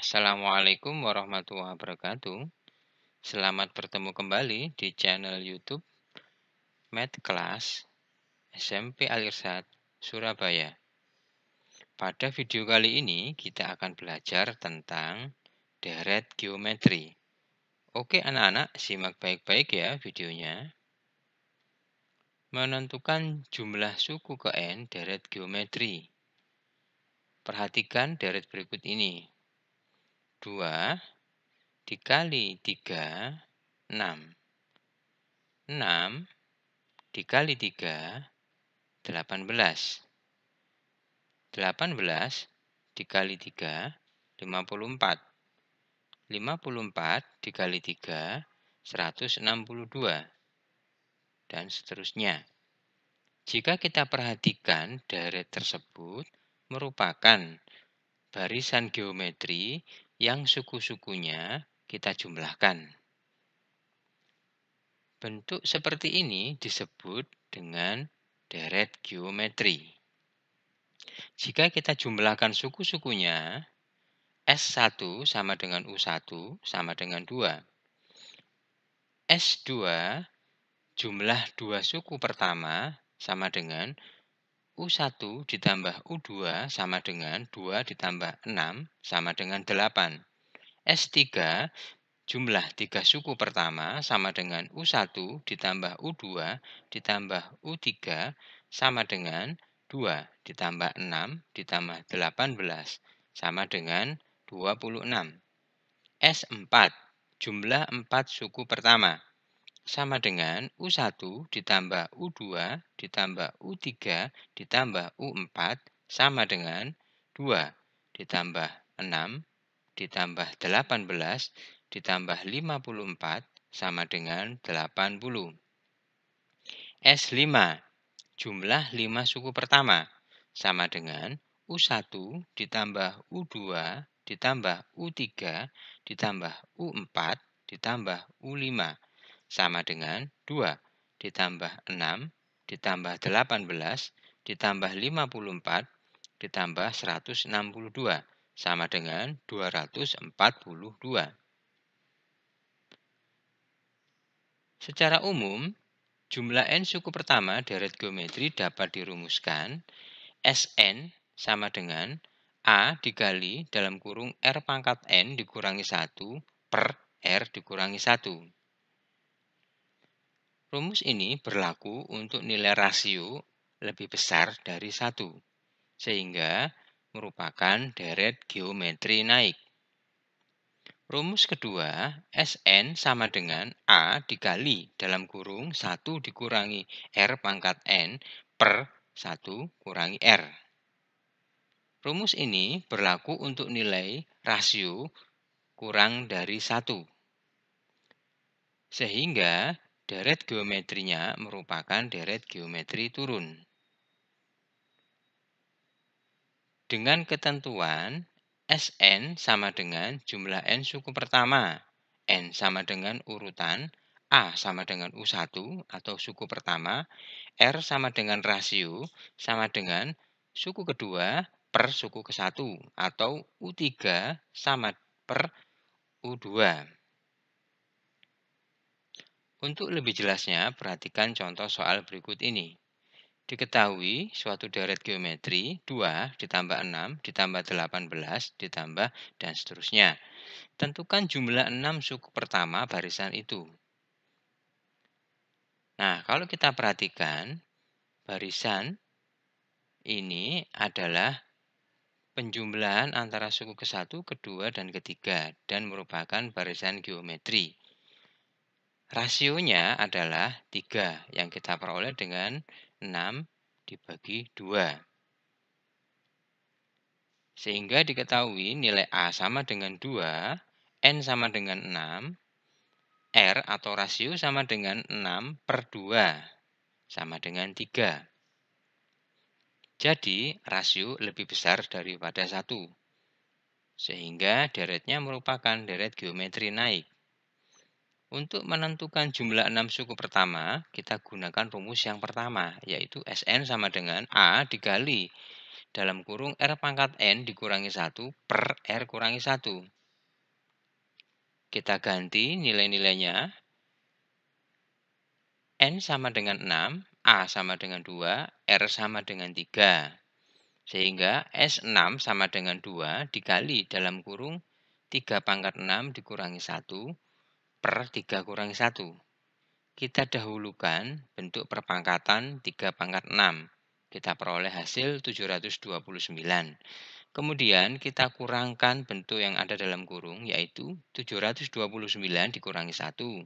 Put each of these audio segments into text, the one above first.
Assalamualaikum warahmatullahi wabarakatuh. Selamat bertemu kembali di channel YouTube Math Class SMP Alirsat Surabaya. Pada video kali ini kita akan belajar tentang deret geometri. Oke anak-anak, simak baik-baik ya videonya. Menentukan jumlah suku ke n deret geometri. Perhatikan deret berikut ini. 2 dikali 3, 6. 6 dikali 3, 18. 18 dikali 3, 54. 54 dikali 3, 162. Dan seterusnya. Jika kita perhatikan deret tersebut merupakan barisan geometri yang suku-sukunya kita jumlahkan. Bentuk seperti ini disebut dengan deret geometri. Jika kita jumlahkan suku-sukunya, S1 sama dengan U1 sama dengan 2. S2 jumlah dua suku pertama sama dengan U1 ditambah U2 sama dengan 2 ditambah 6 sama dengan 8. S3 jumlah 3 suku pertama sama dengan U1 ditambah U2 ditambah U3 sama dengan 2 ditambah 6 ditambah 18 sama dengan 26. S4 jumlah 4 suku pertama sama dengan U1 ditambah U2 ditambah U3 ditambah U4 sama dengan 2 ditambah 6 ditambah 18 ditambah 54 sama dengan 80. S5 jumlah 5 suku pertama sama dengan U1 ditambah U2 ditambah U3 ditambah U4 ditambah U5 sama dengan 2 ditambah 6 ditambah 18 ditambah 54 ditambah 162 sama dengan 242. Secara umum, jumlah n suku pertama deret geometri dapat dirumuskan Sn sama dengan A dikali dalam kurung R pangkat N dikurangi 1 per R dikurangi 1. Rumus ini berlaku untuk nilai rasio lebih besar dari 1, sehingga merupakan deret geometri naik. Rumus kedua, Sn sama dengan A dikali dalam kurung 1 dikurangi R pangkat N per 1 kurangi R. Rumus ini berlaku untuk nilai rasio kurang dari 1. Sehingga deret geometrinya merupakan deret geometri turun. Dengan ketentuan Sn sama dengan jumlah n suku pertama, n sama dengan urutan, A sama dengan U1 atau suku pertama, R sama dengan rasio sama dengan suku kedua per suku ke-1 atau U3 sama per U2. Untuk lebih jelasnya, perhatikan contoh soal berikut ini. Diketahui suatu deret geometri 2 ditambah 6 ditambah 18 ditambah dan seterusnya. Tentukan jumlah 6 suku pertama barisan itu. Nah, kalau kita perhatikan, barisan ini adalah penjumlahan antara suku ke-1, kedua, dan ketiga dan merupakan barisan geometri. Rasionya adalah 3 yang kita peroleh dengan 6 dibagi 2. Sehingga diketahui nilai A sama dengan 2, N sama dengan 6, R atau rasio sama dengan 6 per 2, sama dengan 3. Jadi, rasio lebih besar daripada 1. Sehingga deretnya merupakan deret geometri naik. Untuk menentukan jumlah 6 suku pertama, kita gunakan rumus yang pertama, yaitu Sn sama dengan A dikali dalam kurung R pangkat N dikurangi 1 per R kurangi 1. Kita ganti nilai-nilainya. N sama dengan 6, A sama dengan 2, R sama dengan 3. Sehingga S6 sama dengan 2 dikali dalam kurung 3 pangkat 6 dikurangi 1 per 3 kurangi 1. Kita dahulukan bentuk perpangkatan 3 pangkat 6. Kita peroleh hasil 729. Kemudian kita kurangkan bentuk yang ada dalam kurung, yaitu 729 dikurangi 1.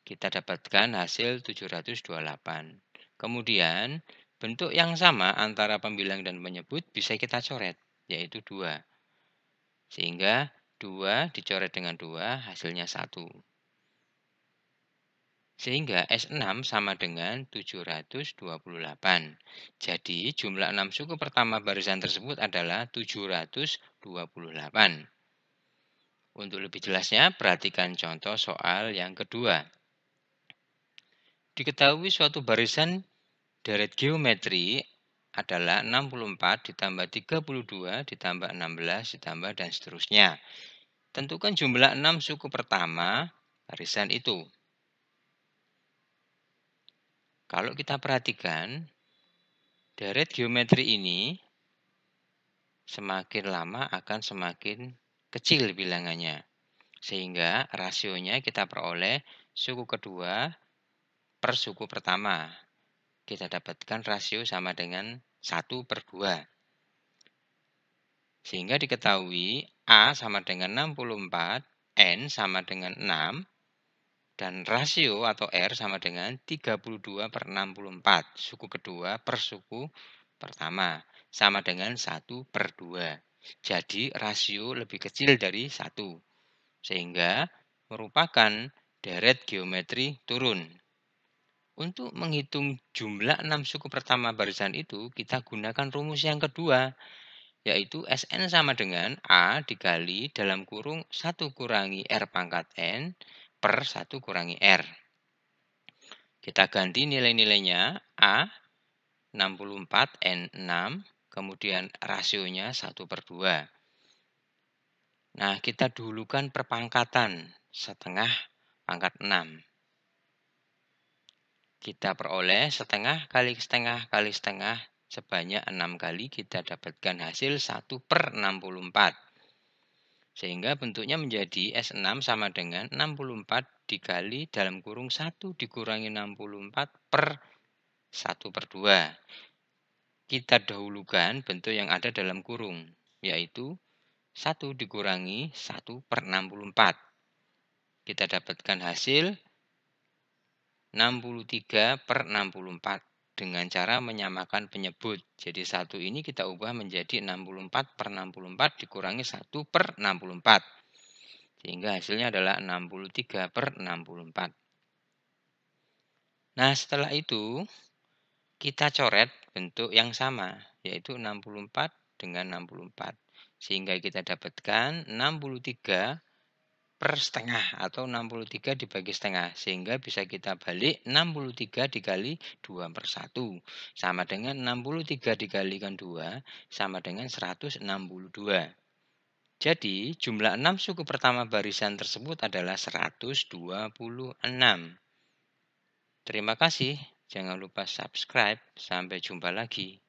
Kita dapatkan hasil 728. Kemudian bentuk yang sama antara pembilang dan penyebut bisa kita coret, yaitu 2. Sehingga 2 dicoret dengan 2 hasilnya 1. Sehingga S6 sama dengan 728. Jadi jumlah 6 suku pertama barisan tersebut adalah 728. Untuk lebih jelasnya, perhatikan contoh soal yang kedua. Diketahui suatu barisan deret geometri adalah 64 ditambah 32 ditambah 16 ditambah dan seterusnya. Tentukan jumlah 6 suku pertama barisan itu. Kalau kita perhatikan, deret geometri ini semakin lama akan semakin kecil bilangannya. Sehingga rasionya kita peroleh suku kedua per suku pertama. Kita dapatkan rasio sama dengan 1 per 2. Sehingga diketahui A sama dengan 64, N sama dengan 6, dan rasio atau R sama dengan 32 per 64. Suku kedua per suku pertama sama dengan 1 per 2. Jadi rasio lebih kecil dari 1. Sehingga merupakan deret geometri turun. Untuk menghitung jumlah 6 suku pertama barisan itu, kita gunakan rumus yang kedua, yaitu Sn sama dengan A dikali dalam kurung 1 kurangi R pangkat N per 1 kurangi R. Kita ganti nilai-nilainya, A 64, N 6, kemudian rasionya 1 per 2. Nah, kita dahulukan perpangkatan setengah pangkat 6. Kita peroleh setengah kali setengah kali setengah sebanyak 6 kali, kita dapatkan hasil 1 per 64. Sehingga bentuknya menjadi S6 sama dengan 64 dikali dalam kurung 1 dikurangi 64 per 1 per 2. Kita dahulukan bentuk yang ada dalam kurung, yaitu 1 dikurangi 1 per 64. Kita dapatkan hasil 63 per 64 dengan cara menyamakan penyebut. Jadi 1 ini kita ubah menjadi 64 per 64 dikurangi 1 per 64. Sehingga hasilnya adalah 63 per 64. Nah, setelah itu kita coret bentuk yang sama, yaitu 64 dengan 64. Sehingga kita dapatkan 63 per setengah atau 63 dibagi setengah. Sehingga bisa kita balik 63 dikali 2 per 1. Sama dengan 63 dikalikan 2 sama dengan 162. Jadi jumlah 6 suku pertama barisan tersebut adalah 126. Terima kasih. Jangan lupa subscribe. Sampai jumpa lagi.